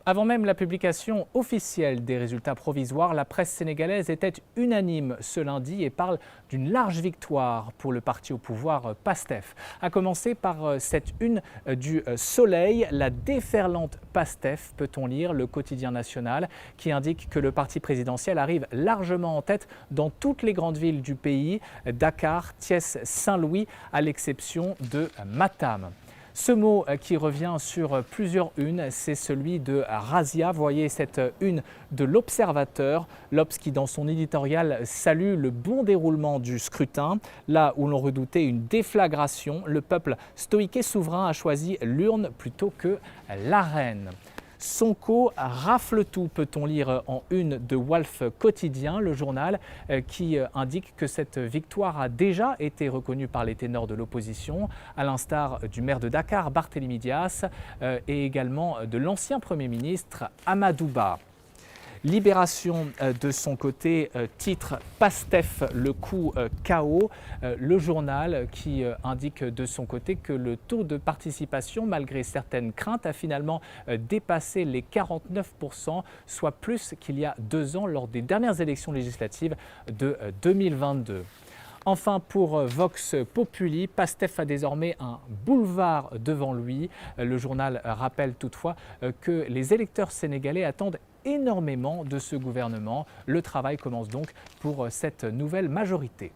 Avant même la publication officielle des résultats provisoires, la presse sénégalaise était unanime ce lundi et parle d'une large victoire pour le parti au pouvoir PASTEF. À commencer par cette une du Soleil, la déferlante PASTEF, peut-on lire, le quotidien national, qui indique que le parti présidentiel arrive largement en tête dans toutes les grandes villes du pays, Dakar, Thiès, Saint-Louis, à l'exception de Matam. Ce mot qui revient sur plusieurs unes, c'est celui de razzia. Voyez cette une de l'Observateur, l'Obs qui dans son éditorial salue le bon déroulement du scrutin. Là où l'on redoutait une déflagration, le peuple stoïque et souverain a choisi l'urne plutôt que l'arène. Sonko rafle tout, peut-on lire en une de Walf Quotidien, le journal qui indique que cette victoire a déjà été reconnue par les ténors de l'opposition, à l'instar du maire de Dakar, Barthélémy Dias, et également de l'ancien Premier ministre Amadou Ba. Libération de son côté titre PASTEF le coup KO, le journal qui indique de son côté que le taux de participation, malgré certaines craintes, a finalement dépassé les 49%, soit plus qu'il y a 2 ans lors des dernières élections législatives de 2022. Enfin, pour Vox Populi, PASTEF a désormais un boulevard devant lui. Le journal rappelle toutefois que les électeurs sénégalais attendent énormément de ce gouvernement. Le travail commence donc pour cette nouvelle majorité.